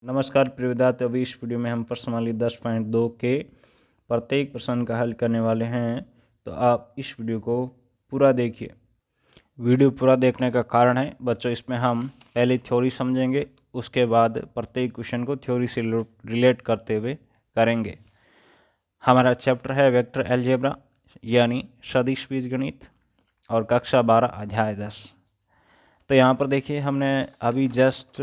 नमस्कार प्रिय विद्यार्थियों, अभी इस वीडियो में हम प्रश्नावली 10.2 के प्रत्येक प्रश्न का हल करने वाले हैं। तो आप इस वीडियो को पूरा देखिए। वीडियो पूरा देखने का कारण है बच्चों, इसमें हम पहले थ्योरी समझेंगे, उसके बाद प्रत्येक क्वेश्चन को थ्योरी से रिलेट करते हुए करेंगे। हमारा चैप्टर है वेक्टर अलजेब्रा यानी सदिश बीजगणित और कक्षा 12 अध्याय 10। तो यहाँ पर देखिए, हमने अभी जस्ट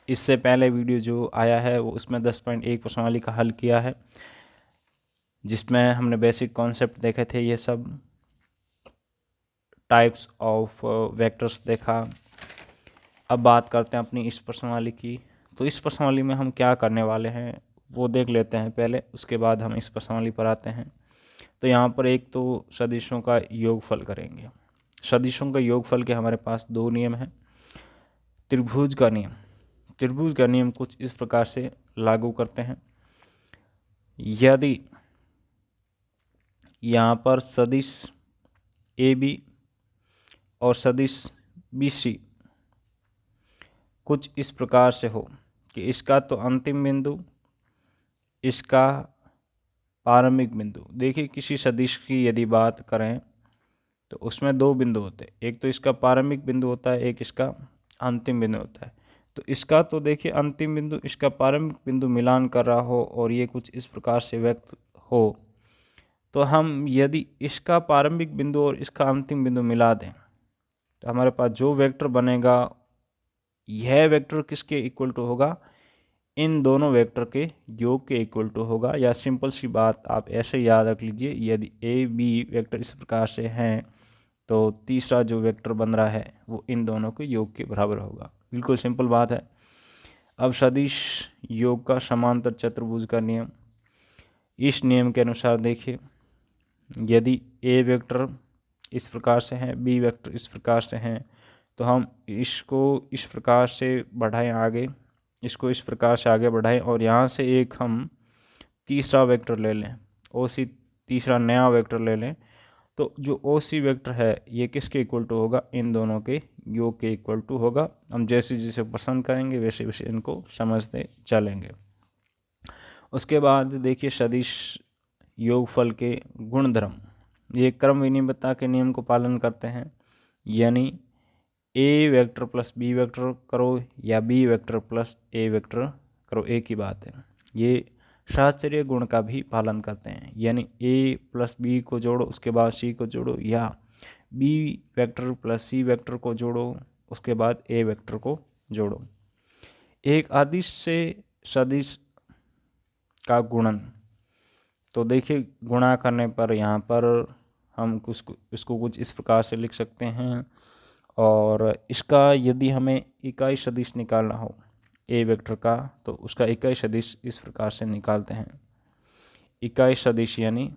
इससे पहले वीडियो जो आया है वो उसमें 10.1 प्रश्नावली का हल किया है, जिसमें हमने बेसिक कॉन्सेप्ट देखे थे, ये सब टाइप्स ऑफ वेक्टर्स देखा। अब बात करते हैं अपनी इस प्रश्नावली की। तो इस प्रश्नावली में हम क्या करने वाले हैं वो देख लेते हैं पहले, उसके बाद हम इस प्रश्नावली पर आते हैं। तो यहाँ पर एक तो सदिशों का योगफल करेंगे। सदिशों का योगफल के हमारे पास दो नियम हैं। त्रिभुज का नियम, त्रिभुज का नियम कुछ इस प्रकार से लागू करते हैं। यदि यहाँ पर सदिश ए बी और सदिश बी सी कुछ इस प्रकार से हो कि इसका तो अंतिम बिंदु, इसका प्रारंभिक बिंदु। देखिए, किसी सदिश की यदि बात करें तो उसमें दो बिंदु होते हैं, एक तो इसका प्रारंभिक बिंदु होता है, एक इसका अंतिम बिंदु होता है। तो इसका तो देखिए अंतिम बिंदु इसका प्रारंभिक बिंदु मिलान कर रहा हो और ये कुछ इस प्रकार से व्यक्त हो, तो हम यदि इसका प्रारंभिक बिंदु और इसका अंतिम बिंदु मिला दें तो हमारे पास जो वेक्टर बनेगा, यह वेक्टर किसके इक्वल टू होगा? इन दोनों वेक्टर के योग के इक्वल टू होगा। या सिंपल सी बात आप ऐसे याद रख लीजिए, यदि ए बी वेक्टर इस प्रकार से हैं तो तीसरा जो वेक्टर बन रहा है वो इन दोनों के योग के बराबर होगा। बिल्कुल सिंपल बात है। अब सदिश योग का समांतर चतुर्भुज का नियम, इस नियम के अनुसार देखिए, यदि ए वेक्टर इस प्रकार से हैं, बी वेक्टर इस प्रकार से हैं, तो हम इसको इस प्रकार से बढ़ाएं आगे, इसको इस प्रकार से आगे बढ़ाएं और यहाँ से एक हम तीसरा वेक्टर ले लें, ओ सी तीसरा नया वेक्टर ले लें। तो जो ओ सी वेक्टर है ये किसके इक्वल टू होगा? इन दोनों के योग के इक्वल टू होगा। हम जैसे जैसे पसंद करेंगे वैसे वैसे इनको समझते चलेंगे। उसके बाद देखिए, सदिश योगफल के गुणधर्म, ये क्रम विनिमयता के नियम को पालन करते हैं। यानी ए वेक्टर प्लस बी वेक्टर करो या बी वेक्टर प्लस ए वेक्टर करो, एक ही बात है। ये साहचर्य गुण का भी पालन करते हैं, यानी ए प्लस बी को जोड़ो उसके बाद सी को जोड़ो, या B vector plus C vector को जोड़ो उसके बाद ए वेक्टर को जोड़ो। एक अदिश से सदिश का गुणन, तो देखिए गुणा करने पर यहाँ पर हम इसको कुछ इस प्रकार से लिख सकते हैं। और इसका यदि हमें इकाई सदिश निकालना हो ए वेक्टर का, तो उसका इकाई सदिश इस प्रकार से निकालते हैं। इकाई सदिश यानी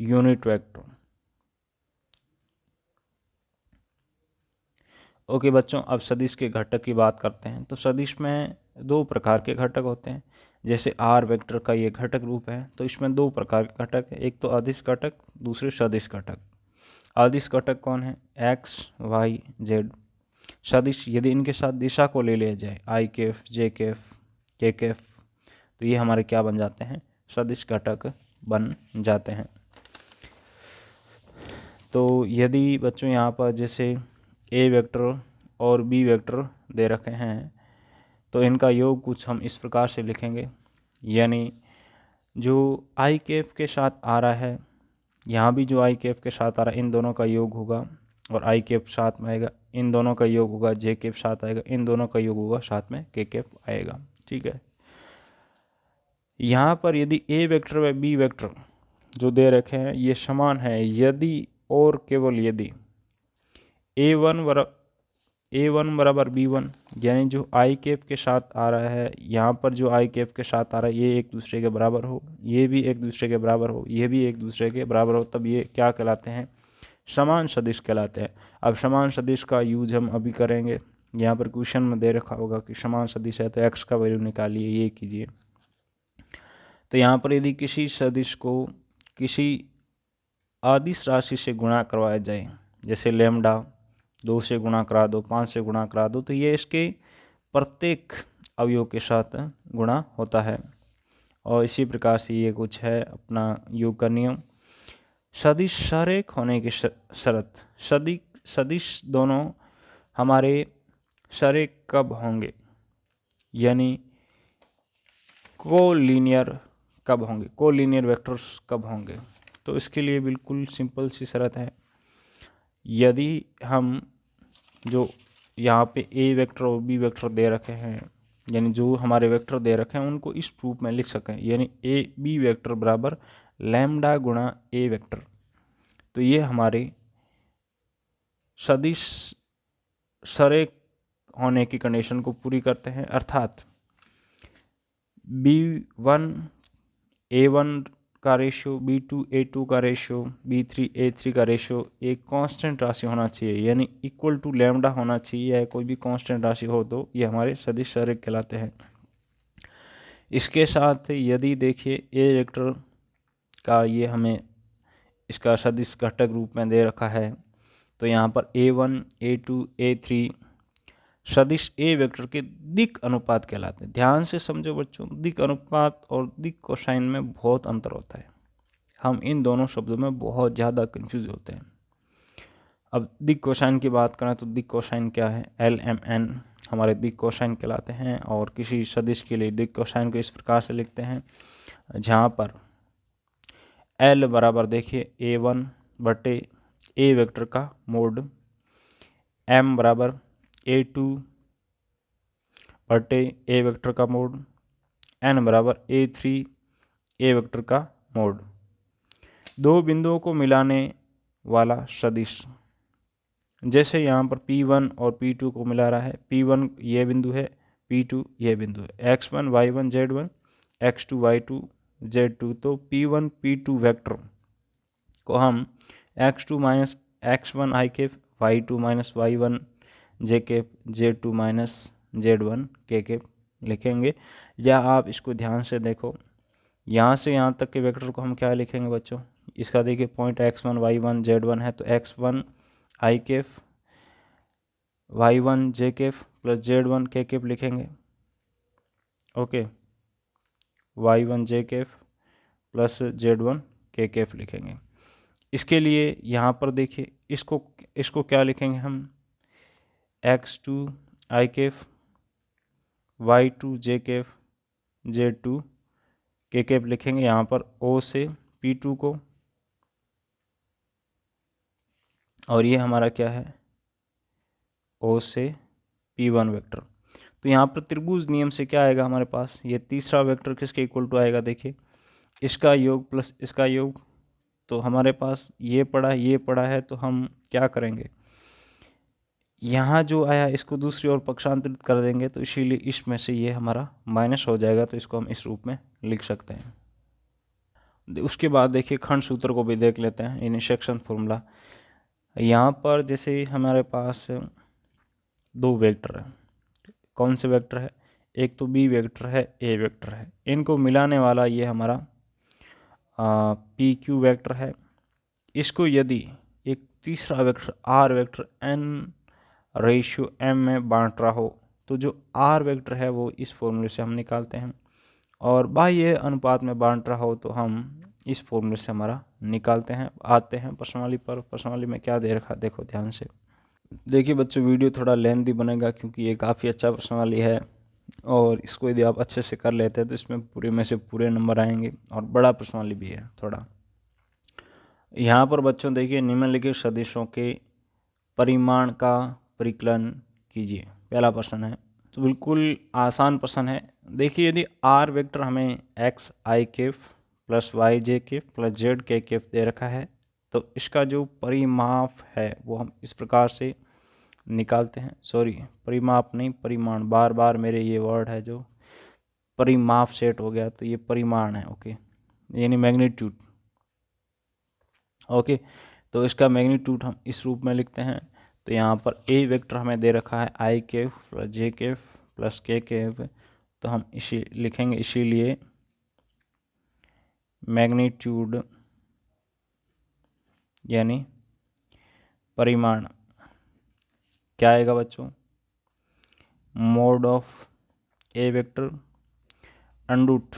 यूनिट वेक्टर। ओके बच्चों, अब सदिश के घटक की बात करते हैं। तो सदिश में दो प्रकार के घटक होते हैं। जैसे आर वेक्टर का ये घटक रूप है, तो इसमें दो प्रकार के घटक है, एक तो अदिश घटक, दूसरे सदिश घटक। अदिश घटक कौन है? X Y Z. सदिश यदि इनके साथ दिशा को ले लिया जाए, आई केफ, जे केफ, के केफ, तो ये हमारे क्या बन जाते हैं? सदिश घटक बन जाते हैं। तो यदि बच्चों यहाँ पर जैसे ए वेक्टर और बी वेक्टर दे रखे हैं, तो इनका योग कुछ हम इस प्रकार से लिखेंगे। यानी जो आई केफ के साथ आ रहा है, यहाँ भी जो आई केफ के साथ आ रहा है, इन दोनों का योग होगा, और आई केफ साथ में आएगा, इन दोनों का योग होगा, जे केफ साथ आएगा, इन दोनों का योग होगा, साथ में के केफ आएगा। ठीक है। यहाँ पर यदि ए वेक्टर व बी वेक्टर जो दे रखे हैं ये समान है, यदि और केवल यदि ए वन बराबर बी वन, यानी जो आई केफ के साथ आ रहा है, यहाँ पर जो आई केफ के साथ आ रहा है ये एक दूसरे के बराबर हो, ये भी एक दूसरे के बराबर हो, ये भी एक दूसरे के बराबर हो, तब ये क्या कहलाते हैं? समान सदिश कहलाते हैं। अब समान सदिश का यूज हम अभी करेंगे। यहाँ पर क्वेश्चन में दे रखा होगा कि समान सदिश है तो एक्स का वैल्यू निकालिए, ये कीजिए। तो यहाँ पर यदि किसी सदिश को किसी अदिश राशि से गुणा करवाया जाए, जैसे लैम्डा 2 से गुणा करा दो, 5 से गुणा करा दो, तो ये इसके प्रत्येक अवयव के साथ गुणा होता है। और इसी प्रकार से ये कुछ है अपना योग का नियम। सदिश सरेख होने की शर्त। सदिश दोनों हमारे सरेख कब होंगे, यानी कोलिनियर कब होंगे, कोलिनियर वेक्टर्स कब होंगे। तो इसके लिए बिल्कुल सिंपल सी शर्त है। यदि हम जो यहाँ पे ए वेक्टर और बी वेक्टर दे रखे हैं, यानी जो हमारे वेक्टर दे रखे हैं उनको इस रूप में लिख सकें, यानी ए बी वेक्टर बराबर लैम्डा गुणा ए वेक्टर, तो ये हमारे सदिश सरेख होने की कंडीशन को पूरी करते हैं। अर्थात B1 A1 का रेशियो, B2 A2 का रेशियो, B3 A3 का रेशियो एक कांस्टेंट राशि होना चाहिए, यानी इक्वल टू लैम्डा होना चाहिए, या कोई भी कांस्टेंट राशि हो तो ये हमारे सदिश सरेख कहलाते हैं। इसके साथ यदि देखिए ए वेक्टर का ये हमें इसका सदिश घटक रूप में दे रखा है, तो यहाँ पर A1 A2 A3 सदिश ए वेक्टर के दिक् अनुपात कहलाते हैं। ध्यान से समझो बच्चों, दिक् अनुपात और दिक् कोसाइन में बहुत अंतर होता है। हम इन दोनों शब्दों में बहुत ज़्यादा कंफ्यूज होते हैं। अब दिक् कोसाइन की बात करें तो दिक् कोसाइन क्या है, LMN हमारे दिक् कोसाइन कहलाते हैं। और किसी सदिश के लिए दिक् कोसाइन को इस प्रकार से लिखते हैं, जहाँ पर L बराबर देखिए A1 बटे ए वेक्टर का मोड, M बराबर A2 बटे ए वेक्टर का मोड, N बराबर A3 ए वेक्टर का मोड। दो बिंदुओं को मिलाने वाला सदिश, जैसे यहाँ पर P1 और P2 को मिला रहा है, P1 ये बिंदु है, P2 ये बिंदु है, x1 y1 z1 x2 y2 z2। तो P1 P2 वेक्टर को हम x2 minus x1 i cap, y2 minus y1 j cap, z2 minus z1 k cap लिखेंगे। या आप इसको ध्यान से देखो, यहाँ से यहाँ तक के वेक्टर को हम क्या लिखेंगे बच्चों, इसका देखिए पॉइंट x1 y1 z1 है, तो x1 i cap, y1 j cap plus z1 k cap लिखेंगे। ओके, y1 j cap plus z1 k cap लिखेंगे। इसके लिए यहाँ पर देखिए इसको क्या लिखेंगे हम, x2 i cap, y2 j cap, z2 k cap लिखेंगे यहाँ पर O से P2 को, और ये हमारा क्या है O से P1 वेक्टर। तो यहाँ पर त्रिभुज नियम से क्या आएगा हमारे पास, ये तीसरा वेक्टर किसके इक्वल टू आएगा, देखिए इसका योग प्लस इसका योग। तो हमारे पास ये पड़ा है, तो हम क्या करेंगे, यहाँ जो आया इसको दूसरी ओर पक्षांतरित कर देंगे, तो इसीलिए इसमें से ये हमारा माइनस हो जाएगा, तो इसको हम इस रूप में लिख सकते हैं। उसके बाद देखिए खंड सूत्र को भी देख लेते हैं, यानी सेक्शन फॉर्मूला। यहाँ पर जैसे हमारे पास दो वेक्टर है, कौन से वेक्टर है, एक तो बी वेक्टर है, ए वेक्टर है, इनको मिलाने वाला ये हमारा पी क्यू वेक्टर है। इसको यदि एक तीसरा vector R vector N ratio M में बांट रहा हो, तो जो आर वेक्टर है वो इस फॉर्मूले से हम निकालते हैं, और बाह्य अनुपात में बांट रहा हो तो हम इस फॉर्मूले से हमारा निकालते हैं। आते हैं प्रश्नावली पर। प्रश्नावली में क्या दे रखा देखो ध्यान से। देखिए बच्चों, वीडियो थोड़ा लेंथी बनेगा क्योंकि ये काफ़ी अच्छा प्रश्नावली है, और इसको यदि आप अच्छे से कर लेते हैं तो इसमें पूरे में से पूरे नंबर आएंगे, और बड़ा प्रश्नावली भी है थोड़ा। यहाँ पर बच्चों देखिए, निम्नलिखित सदिशों के परिमाण का परिकलन कीजिए, पहला प्रश्न है। तो बिल्कुल आसान प्रश्न है। देखिए यदि आर वेक्टर हमें एक्स आई कैफ प्लस वाई जे कैफ प्लस जेड के कैफ दे रखा है, तो इसका जो परिमाप है वो हम इस प्रकार से निकालते हैं। सॉरी, परिमाप नहीं, परिमाण, बार बार मेरे ये वर्ड है जो परिमाप सेट हो गया, तो ये परिमाण है। ओके, यानी मैग्नीट्यूड। ओके, तो इसका मैग्नीट्यूड हम इस रूप में लिखते हैं। तो यहाँ पर ए वेक्टर हमें दे रखा है आई कैफ प्लस जे कैफ प्लस के कैफ, तो हम इसी लिखेंगे, इसीलिए मैग्नीट्यूड यानी परिमाण क्या आएगा बच्चों, mode of A vector under root,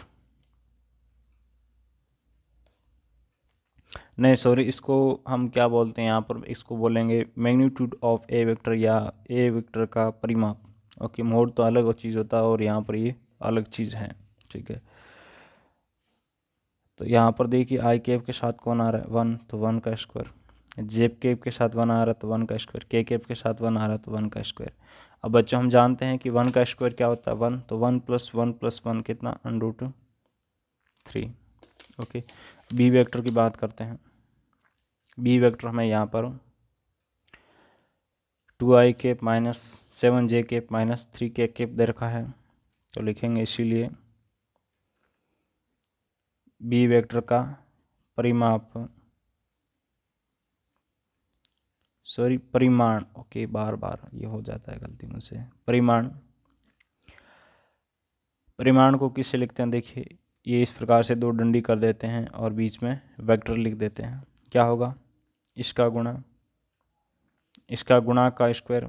नहीं सॉरी, इसको हम क्या बोलते हैं यहाँ पर, इसको बोलेंगे मैग्नीट्यूड ऑफ ए वेक्टर या ए वेक्टर का परिमाप। ओके, मोड तो अलग चीज़ होता है और यहाँ पर ये अलग चीज़ है। ठीक है, तो यहाँ पर देखिए आई कैप के साथ कौन आ रहा है 1, तो 1 का स्क्वायर। जेब कैप के साथ 1 आ रहा है तो 1 का स्क्वायर। के कैप के साथ 1 आ रहा है तो 1 का स्क्वायर। अब बच्चों हम जानते हैं कि 1 का स्क्वायर क्या होता है 1, तो 1 + 1 + 1 कितना √3। ओके, बी वेक्टर की बात करते हैं। बी वेक्टर हमें यहाँ पर 2i cap -7j cap -3k cap दे रखा है, तो लिखेंगे इसीलिए बी वेक्टर का परिमाप, सॉरी परिमाण, ओके बार बार ये हो जाता है गलती मुझसे, परिमाण को किससे लिखते हैं, देखिए ये इस प्रकार से दो डंडी कर देते हैं और बीच में वेक्टर लिख देते हैं। क्या होगा, इसका गुणा का स्क्वायर,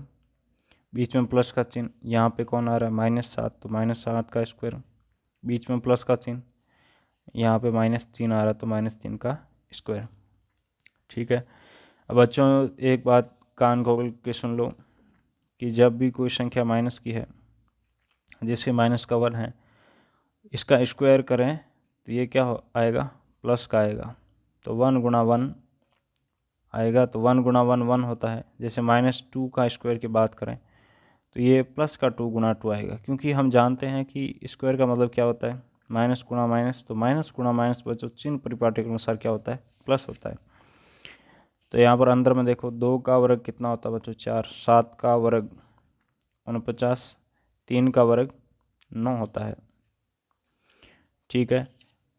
बीच में प्लस का चिन्ह, यहाँ पे कौन आ रहा है -7, तो -7 का स्क्वायर, बीच में प्लस का चिन्ह, यहाँ पे -3 आ रहा है तो -3 का स्क्वायर। ठीक है, अब बच्चों एक बात कान खोल के सुन लो कि जब भी कोई संख्या माइनस की है, जैसे -1 है, इसका स्क्वायर करें तो ये क्या आएगा, प्लस का आएगा, तो 1 × 1 आएगा, तो 1 × 1 1 होता है। जैसे -2 का स्क्वायर की बात करें तो ये प्लस का 2 × 2 आएगा, क्योंकि हम जानते हैं कि स्क्वायर का मतलब क्या होता है माइनस गुणा माइनस, तो माइनस गुणा माइनस बच्चों चिन्ह परिपाटी के अनुसार क्या होता है, प्लस होता है। तो यहाँ पर अंदर में देखो 2 का वर्ग कितना होता है बच्चों 4, 7 का वर्ग 49, 3 का वर्ग 9 होता है। ठीक है,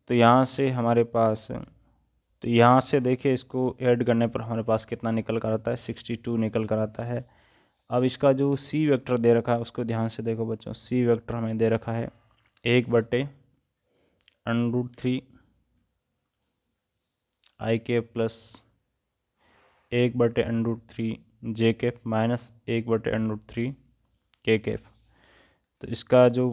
तो यहाँ से हमारे पास, तो यहाँ से देखिए इसको ऐड करने पर हमारे पास कितना निकल कर आता है 62 निकल कर आता है। अब इसका जो सी वेक्टर दे रखा है उसको ध्यान से देखो बच्चों, सी वेक्टर हमें दे रखा है 1/√3 आई कैप प्लस 1/√3 जे कैप माइनस 1/√3 के कैप। तो इसका जो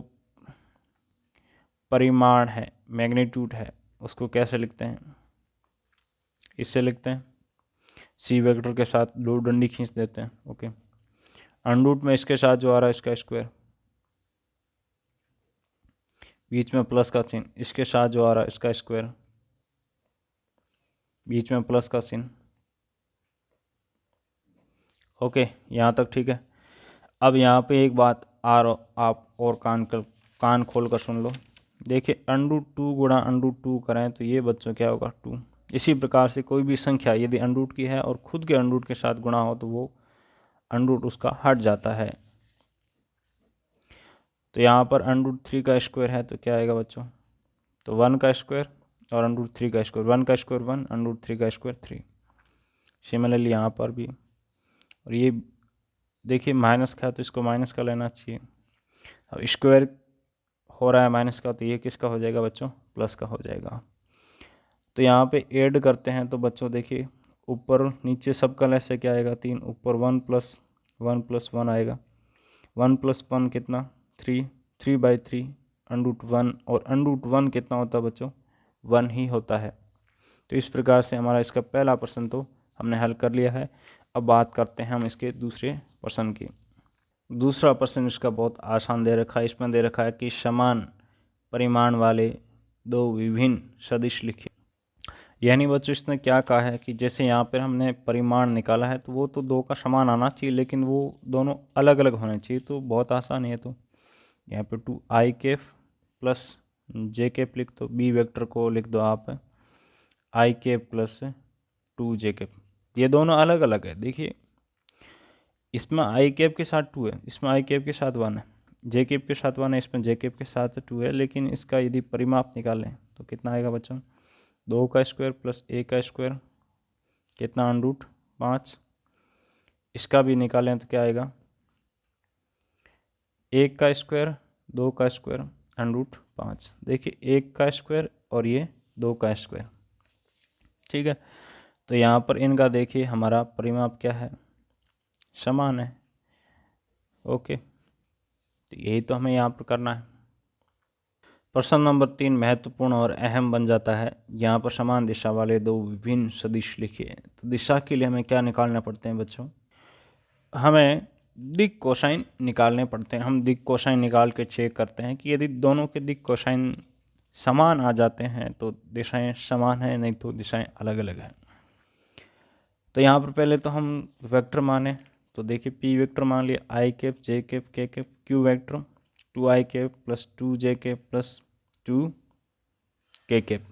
परिमाण है, मैग्नीट्यूड है, उसको कैसे लिखते हैं, इससे लिखते हैं, सी वेक्टर के साथ दो डंडी खींच देते हैं। ओके, अंडरूट में इसके साथ जो आ रहा है इसका स्क्वायर, बीच में प्लस का चिन्ह, इसके साथ जो आ रहा है इसका स्क्वायर, बीच में प्लस का चिन्ह। ओके, यहाँ तक ठीक है। अब यहाँ पे एक बात आप और कान खोल कर सुन लो। देखिए √2 गुणा √2 करें तो ये बच्चों क्या होगा 2। इसी प्रकार से कोई भी संख्या यदि √ की है और खुद के √ के साथ गुणा हो तो वो √ उसका हट जाता है। तो यहाँ पर √3 का स्क्वायर है तो क्या आएगा बच्चों, तो 1 का स्क्वायर और √3 का स्क्वायर, 1 का स्क्वायर 1, √3 का स्क्वायर 3। सिमिलरली यहाँ पर भी, और ये देखिए माइनस का है तो इसको माइनस का लेना चाहिए। अब स्क्वायर हो रहा है माइनस का तो ये किसका हो जाएगा बच्चों, प्लस का हो जाएगा। तो यहाँ पे ऐड करते हैं तो बच्चों देखिए ऊपर नीचे सबका लेस से क्या आएगा 3, ऊपर 1 + 1 + 1 आएगा, 1 + 1 कितना 3, 3/3 √1, और √1 कितना होता है बच्चों 1 ही होता है। तो इस प्रकार से हमारा इसका पहला प्रश्न तो हमने हल कर लिया है। अब बात करते हैं हम इसके दूसरे प्रश्न की। दूसरा प्रश्न इसका बहुत आसान दे रखा है, इसमें दे रखा है कि समान परिमाण वाले दो विभिन्न सदिश लिखिए। यानी बच्चों इसने क्या कहा है कि जैसे यहाँ पर हमने परिमाण निकाला है तो वो तो दो का समान आना चाहिए, लेकिन वो दोनों अलग अलग होने चाहिए। तो बहुत आसान है, तो यहाँ पे 2i कैप प्लस जे कैप लिख दो, बी वेक्टर को लिख दो आप i cap plus 2j cap. ये दोनों अलग अलग है। देखिए इसमें i कैप के साथ 2 है, इसमें i कैप के साथ 1 है, जे कैप के साथ 1 है, इसमें जे कैप के साथ 2 है। लेकिन इसका यदि परिमाप निकालें तो कितना आएगा बच्चों, 2 का स्क्वायर प्लस 1 का स्क्वायर कितना √5। इसका भी निकालें तो क्या आएगा 1 का स्क्वायर 2 का स्क्वायर √5। देखिए 1 का स्क्वायर और ये 2 का स्क्वायर। ठीक है, तो यहाँ पर इनका देखिए हमारा परिमाप क्या है, समान है। ओके, तो यही तो हमें यहाँ पर करना है। प्रश्न नंबर 3 महत्वपूर्ण और अहम बन जाता है। यहाँ पर समान दिशा वाले दो विभिन्न सदिश लिखिए। तो दिशा के लिए हमें क्या निकालना पड़ते हैं बच्चों? हमें दिक् कोसाइन निकालने पड़ते हैं। हम दिक् कोसाइन निकाल के चेक करते हैं कि यदि दोनों के दिक् कोसाइन समान आ जाते हैं तो दिशाएं समान हैं, नहीं तो दिशाएं अलग अलग हैं। तो यहाँ पर पहले तो हम वेक्टर माने, तो देखिए पी वेक्टर मान लिया, आई कैप जे कैप के cap, Q vector 2i cap plus 2j cap plus 2k cap.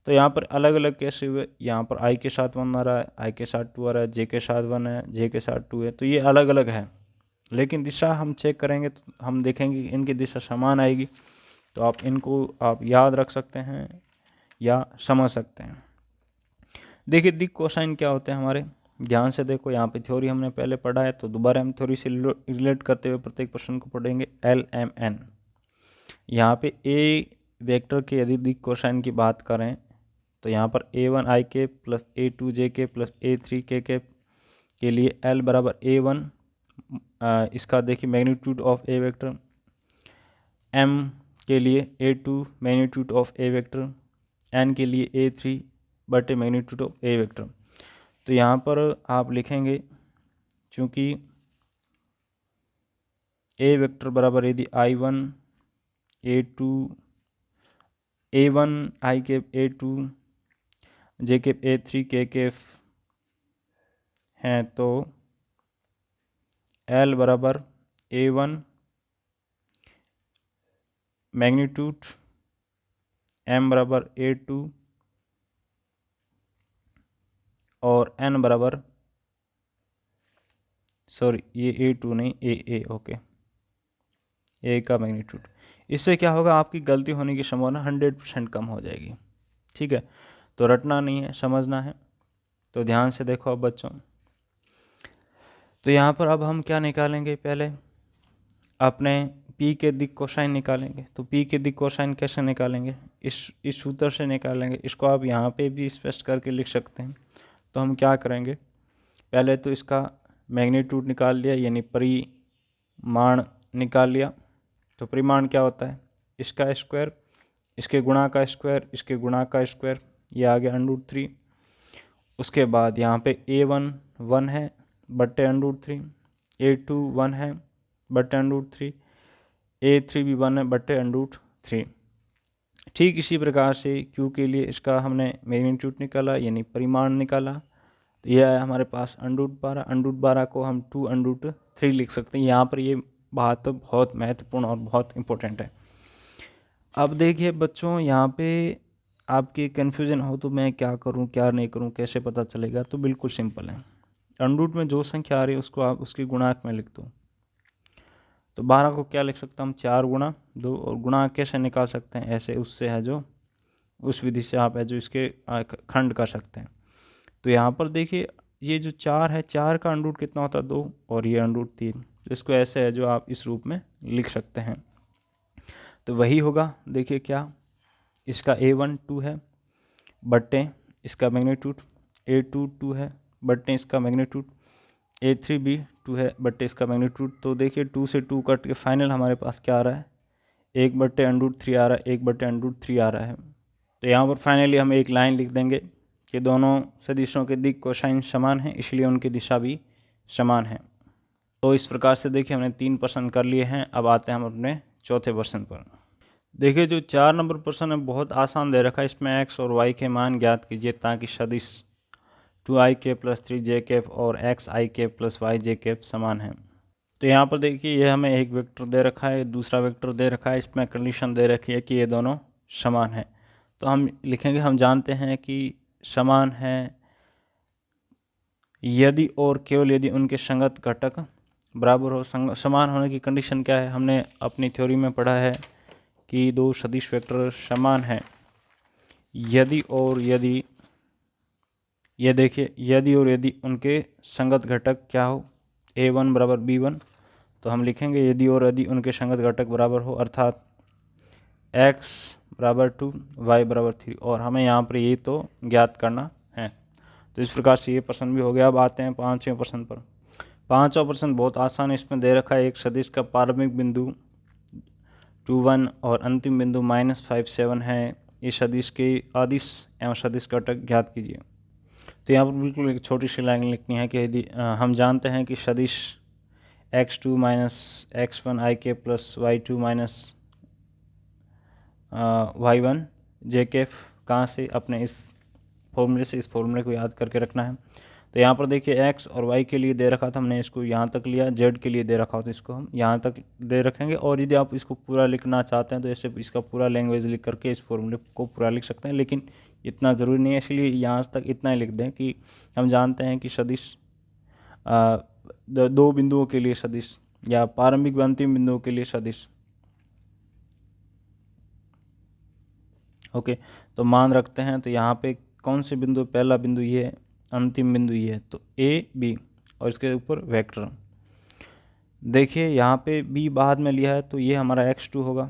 तो यहाँ पर अलग अलग कैसे हुए? यहाँ पर i के साथ 1 आ रहा है, i के साथ 2 आ रहा है, j के साथ 1 है, j के साथ 2 है, तो ये अलग अलग है। लेकिन दिशा हम चेक करेंगे तो हम देखेंगे कि इनकी दिशा समान आएगी। तो आप इनको आप याद रख सकते हैं या समझ सकते हैं। देखिए दिक् कोसाइन क्या होते हैं हमारे, ध्यान से देखो। यहाँ पे थ्योरी हमने पहले पढ़ा है, तो दोबारा हम थ्योरी से रिलेट करते हुए प्रत्येक प्रश्न को पढ़ेंगे। LMN, यहाँ पे ए वेक्टर के यदि दिक् कोसाइन की बात करें तो यहाँ पर A1i के प्लस A2j के प्लस A3k के लिए L बराबर A1, इसका देखिए magnitude of A vector, M के लिए A2 magnitude of A vector, N के लिए A3 बटे मैग्नीट्यूड ऑफ ए वेक्टर। तो यहाँ पर आप लिखेंगे, चूँकि ए वेक्टर बराबर यदि I1 A2 A1 I cap A2 J cap A3 K cap हैं, तो L बराबर A1 मैग्नीट्यूड, M बराबर A2 और N बराबर, सॉरी ये A2 नहीं A ओके, A का मैग्नीट्यूड। इससे क्या होगा, आपकी गलती होने की संभावना 100% कम हो जाएगी। ठीक है, तो रटना नहीं है, समझना है। तो ध्यान से देखो अब बच्चों, तो यहाँ पर अब हम क्या निकालेंगे, पहले अपने P के दिक् कोसाइन निकालेंगे। तो P के दिक् कोसाइन कैसे निकालेंगे? इस सूत्र से निकालेंगे। इसको आप यहाँ पे भी स्पष्ट करके लिख सकते हैं। तो हम क्या करेंगे, पहले तो इसका मैग्नीट्यूड निकाल लिया, यानी परिमाण निकाल लिया। तो परिमाण क्या होता है? इसका स्क्वायर, इसके गुणा का स्क्वायर, इसके गुणा का स्क्वायर, ये आ गया √3। उसके बाद यहाँ पे A1 1 है बट्टे √3, A2 1 है बट्टे √3, A3 भी 1 है बट्टे √3। ठीक इसी प्रकार से Q के लिए इसका हमने मैग्नीट्यूड निकाला, यानी परिमाण निकाला। तो यह है हमारे पास √12। √12 को हम 2√3 लिख सकते हैं। यहाँ पर ये बात तो बहुत महत्वपूर्ण और बहुत इम्पोर्टेंट है। अब देखिए बच्चों, यहाँ पे आपकी कन्फ्यूज़न हो तो मैं क्या करूँ क्या नहीं करूँ, कैसे पता चलेगा? तो बिल्कुल सिंपल है, √ में जो संख्या आ रही है उसको आप उसकी गुणांक में लिख दो। तो 12 को क्या लिख सकता हूँ, 4 गुणा 2। और गुणा कैसे निकाल सकते हैं? ऐसे उससे है जो, उस विधि से आप है जो इसके खंड कर सकते हैं। तो यहाँ पर देखिए ये जो 4 है, 4 का √ कितना होता है, 2, और ये √3। तो इसको ऐसे है जो आप इस रूप में लिख सकते हैं। तो वही होगा, देखिए क्या, इसका A1 2 है बट्टे इसका मैग्नीट्यूड, A2 2 है बट्टे इसका मैग्नीट्यूड, A3 भी 2 है बट्टे इसका मैग्नीट्यूड। तो देखिए 2 से 2 कट के फाइनल हमारे पास क्या आ रहा है, 1 बट्टे √3 आ रहा है, 1 बट्टे √3 आ रहा है। तो यहाँ पर फाइनली हम एक लाइन लिख देंगे कि दोनों सदिशों के दिक् कोसाइन समान हैं, इसलिए उनकी दिशा भी समान है। तो इस प्रकार से देखिए हमने 3 प्रश्न कर लिए हैं। अब आते हैं हम अपने चौथे प्रश्न पर। देखिए जो 4 नंबर प्रश्न है बहुत आसान दे रखा है। इसमें x और y के मान ज्ञात कीजिए ताकि सदिश 2i के प्लस 3j कैप और xi के प्लस yj कैप समान है। तो यहाँ पर देखिए ये हमें एक वेक्टर दे रखा है, दूसरा वेक्टर दे रखा है, इसमें कंडीशन दे रखी है कि ये दोनों समान है। तो हम लिखेंगे, हम जानते हैं कि समान है यदि और केवल यदि उनके संगत घटक बराबर हो। समान होने की कंडीशन क्या है, हमने अपनी थ्योरी में पढ़ा है कि दो सदिश वेक्टर समान हैं यदि और यदि, ये देखिए यदि और यदि उनके संगत घटक क्या हो, A1 बराबर B1। तो हम लिखेंगे यदि और यदि उनके संगत घटक बराबर हो, अर्थात x बराबर 2 y बराबर 3, और हमें यहाँ पर ये तो ज्ञात करना है। तो इस प्रकार से ये प्रश्न भी हो गया। अब आते हैं 5वें प्रश्न पर। पांचवा प्रश्न बहुत आसान है। इसमें दे रखा है एक सदिश का प्रारंभिक बिंदु 2, 1 और अंतिम बिंदु -5, 7 है। इस सदिश के अदिश एवं सदिश घटक ज्ञात कीजिए। तो यहाँ पर बिल्कुल एक छोटी सी लाइन लिखनी है कि यदि हम जानते हैं कि सदिश x2 - x1 ik plus y2 - y1 jk कहाँ से, अपने इस फॉर्मूले से, इस फॉर्मूले को याद करके रखना है। तो यहाँ पर देखिए x और y के लिए दे रखा था, हमने इसको यहाँ तक लिया, z के लिए दे रखा हो तो इसको हम यहाँ तक दे रखेंगे। और यदि आप इसको पूरा लिखना चाहते हैं तो ऐसे इसका पूरा लैंग्वेज लिख करके इस फॉर्मूले को पूरा लिख सकते हैं, लेकिन इतना ज़रूरी नहीं है, इसलिए यहाँ तक इतना ही लिख दें कि हम जानते हैं कि सदिश दो बिंदुओं के लिए सदिश या प्रारंभिक व अंतिम बिंदुओं के लिए सदिश। ओके, तो मान रखते हैं। तो यहाँ पे कौन से बिंदु, पहला बिंदु ये है, अंतिम बिंदु ये है, तो ए बी और इसके ऊपर वेक्टर। देखिए यहाँ पे बी बाद में लिया है तो ये हमारा x2 होगा,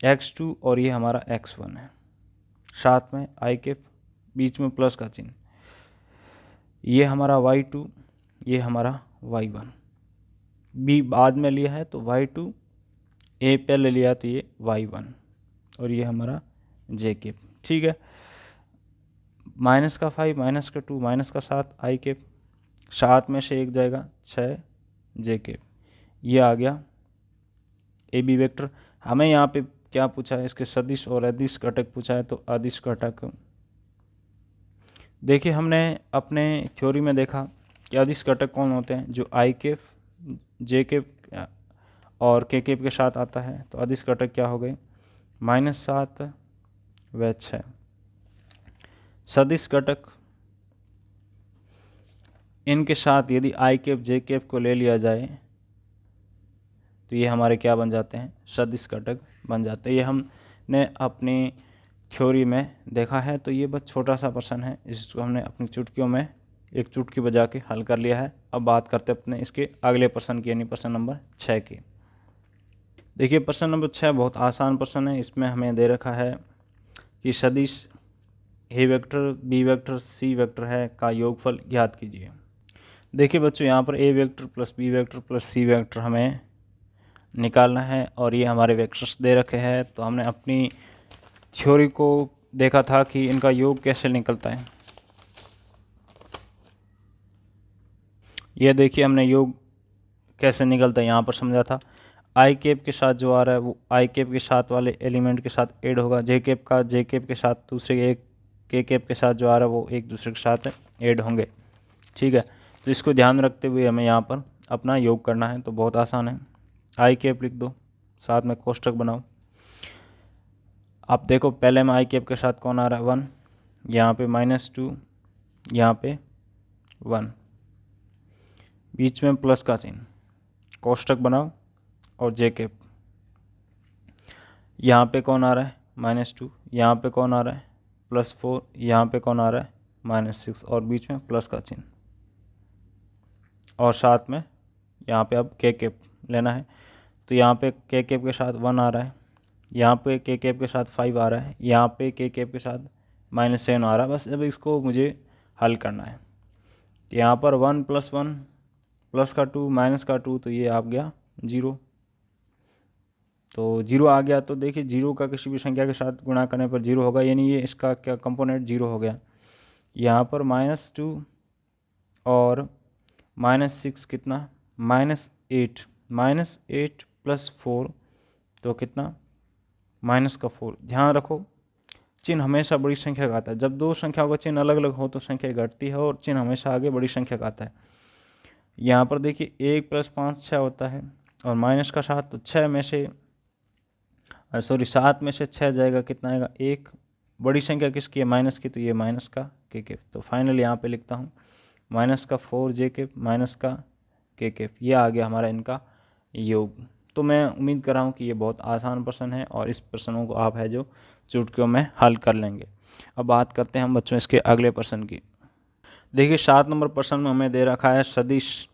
x2 और ये हमारा x1 है, साथ में आई के बीच में प्लस का चिन्ह। ये हमारा y2, ये हमारा y1। बी बाद में लिया है तो y2, ए पहले लिया तो ये y1 और ये हमारा jk। ठीक है, -5 -2 -7 आई के, 7 में से 1 जाएगा 6 jk। ये आ गया ए बी वेक्टर। हमें यहाँ पे क्या पूछा है, इसके सदिश और अदिश घटक पूछा है, तो अदिश घटक देखिए हमने अपने थ्योरी में देखा कि अदिश घटक कौन होते हैं, जो आई के जे और के के साथ आता है। तो अदिश घटक क्या हो गए, -7 व 6। सदिश घटक इनके साथ यदि आई कैप जे कैप को ले लिया जाए तो ये हमारे क्या बन जाते हैं, सदिश घटक बन जाते हैं। ये हमने अपनी थ्योरी में देखा है। तो ये बस छोटा सा प्रश्न है, इसको हमने अपनी चुटकियों में एक चुटकी बजा के हल कर लिया है। अब बात करते हैं अपने इसके अगले प्रश्न की, यानी प्रश्न नंबर 6 की। देखिए प्रश्न नंबर 6 बहुत आसान प्रश्न है। इसमें हमें दे रखा है कि सदिश A vector B vector C vector है का योगफल ज्ञात कीजिए। देखिए बच्चों यहाँ पर A vector plus B vector plus C vector हमें निकालना है और ये हमारे वेक्टर्स दे रखे हैं। तो हमने अपनी थ्योरी को देखा था कि इनका योग कैसे निकलता है। ये देखिए हमने योग कैसे निकलता है यहाँ पर समझा था। आई कैप के साथ जो आ रहा है वो आई कैप के साथ वाले एलिमेंट के साथ ऐड होगा, जे कैप का जे कैप के साथ दूसरे एक के कैप के साथ जो आ रहा है वो एक दूसरे के साथ ऐड होंगे। ठीक है, तो इसको ध्यान रखते हुए हमें यहाँ पर अपना योग करना है। तो बहुत आसान है, आई कैप लिख दो, साथ में कोष्टक बनाओ। आप देखो पहले में आई कैप के साथ कौन आ रहा है, 1, यहाँ पे -2, यहाँ पे 1, बीच में प्लस का चिन्ह, कोष्टक बनाओ और जे कैप। यहाँ पे कौन आ रहा है, -2, यहाँ पे कौन आ रहा है, +4, यहाँ पे कौन आ रहा है, -6 और बीच में प्लस का चिन्ह, और साथ में यहाँ पे अब के कैप लेना है। तो यहाँ पे के कैप के साथ 1 आ रहा है, यहाँ पे के कैप के साथ 5 आ रहा है, यहाँ पे के कैप के साथ -7 आ रहा है। बस अब इसको मुझे हल करना है। तो यहाँ पर 1 + 1 प्लस का 2 माइनस का 2, तो ये आ गया 0। तो 0 आ गया। तो देखिए 0 का किसी भी संख्या के साथ गुणा करने पर 0 होगा, यानी ये इसका क्या कंपोनेंट 0 हो गया। यहाँ पर -2 और -6 कितना, -8, -8 + 4 तो कितना, -4। ध्यान रखो चिन्ह हमेशा बड़ी संख्या का आता है। जब दो संख्याओं का चिन्ह अलग अलग हो तो संख्या घटती है और चिन्ह हमेशा आगे बड़ी संख्या का आता है। यहाँ पर देखिए 1 + 5 6 होता है और माइनस का 7, तो 6 में से 7 में से 6 जाएगा, कितना आएगा 1। बड़ी संख्या किसकी है, माइनस की, तो ये माइनस का के कैप। तो फाइनल यहाँ पे लिखता हूँ -4 जे कैप माइनस का के कैप। ये आ गया हमारा इनका योग। तो मैं उम्मीद कर रहा हूँ कि ये बहुत आसान प्रश्न है और इस प्रश्नों को आप है जो चुटकियों में हल कर लेंगे। अब बात करते हैं हम बच्चों इसके अगले प्रश्न की। देखिए 7 नंबर प्रश्न में हमें दे रखा है सदिश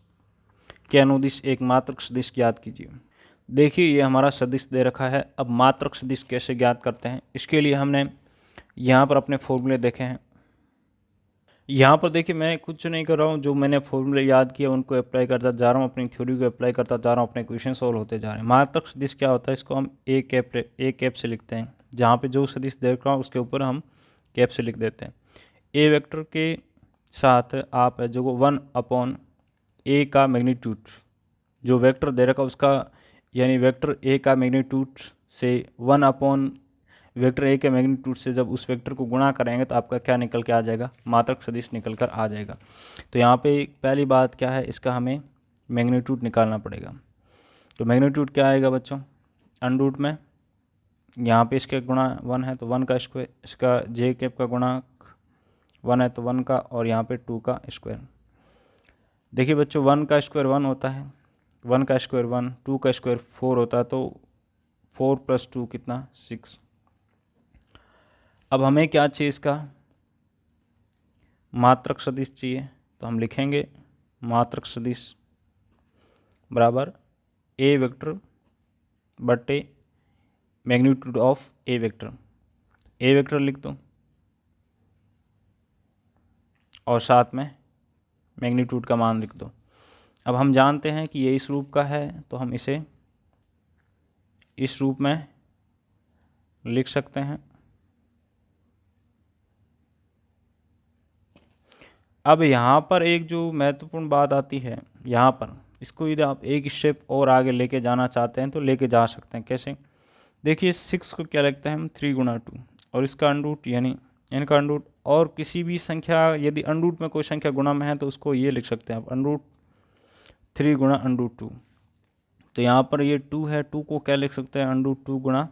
के अनुदिश एक मात्रक सदिश ज्ञात कीजिए। देखिए ये हमारा सदिश दे रखा है। अब मात्रक सदिश कैसे ज्ञात करते हैं, इसके लिए हमने यहाँ पर अपने फॉर्मूले देखे हैं। यहाँ पर देखिए मैं कुछ नहीं कर रहा हूँ, जो मैंने फॉर्मूले याद किया उनको अप्लाई करता जा रहा हूँ, अपनी थ्योरी को अप्लाई करता जा रहा हूँ, अपने क्वेश्चन सॉल्व होते जा रहे हैं। मात्रक सदिश क्या होता है, इसको हम ए कैप से लिखते हैं। जहाँ पे जो सदिश देख रहा हूँ उसके ऊपर हम कैप से लिख देते हैं। ए वेक्टर के साथ आप जो 1/a का मैग्नीट्यूड, जो वेक्टर दे रखा उसका, यानी वेक्टर ए का मैग्नीट्यूड से 1 वेक्टर ए के मैग्नीट्यूड से जब उस वेक्टर को गुणा करेंगे तो आपका क्या निकल के आ जाएगा, मात्रक सदिश निकल कर आ जाएगा। तो यहाँ पे पहली बात क्या है, इसका हमें मैग्नीट्यूड निकालना पड़ेगा। तो मैग्नीट्यूड क्या आएगा बच्चों, अंडरूट में यहाँ पे इसके गुणा 1 है तो 1 का स्क्वायर, इसका जे कैप का गुणांक 1 है तो 1 का, और यहाँ पे 2 का स्क्वायर। देखिए बच्चों 1 का स्क्वायर 1 होता है, 1 का स्क्वायर 1, 2 का स्क्वायर 4 होता है, तो 4 + 2 कितना 6। अब हमें क्या चाहिए, इसका मात्रक सदिश चाहिए। तो हम लिखेंगे मात्रक सदिश बराबर ए वेक्टर बटे magnitude of A vector. A vector लिख दो और साथ में मैग्नीट्यूड का मान लिख दो। अब हम जानते हैं कि ये इस रूप का है तो हम इसे इस रूप में लिख सकते हैं। अब यहाँ पर एक जो महत्वपूर्ण बात आती है, यहाँ पर इसको यदि आप एक स्टेप और आगे लेके जाना चाहते हैं तो लेके जा सकते हैं। कैसे, देखिए 6 को क्या लिखते हैं हम 3 × 2, और इसका अंडरूट यानी इनका अंडरूट, और किसी भी संख्या यदि अंडरूट में कोई संख्या गुणा में है तो उसको ये लिख सकते हैं आप अंडरूट 3 × √2। तो यहाँ पर ये 2 है, 2 को क्या लिख सकते हैं, √2 ×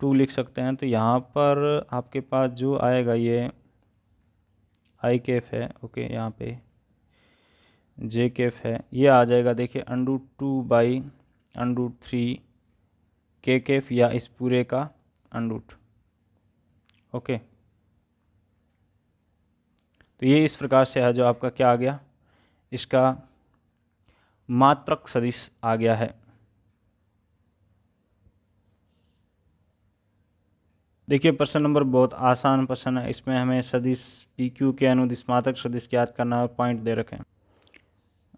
2 लिख सकते हैं। तो यहाँ पर आपके पास जो आएगा ये आई कैफ है, ओके, यहाँ पे जे कैफ है, ये आ जाएगा देखिए √2/√3 के कैफ, या इस पूरे का अंडरूट। ओके, तो ये इस प्रकार से है, जो आपका क्या आ गया, इसका मात्रक सदिश आ गया है। देखिए प्रश्न नंबर बहुत आसान प्रश्न है, इसमें हमें सदिश पी क्यू के अनुदिश मात्रक सदिश ज्ञात करना है, पॉइंट दे रखे हैं।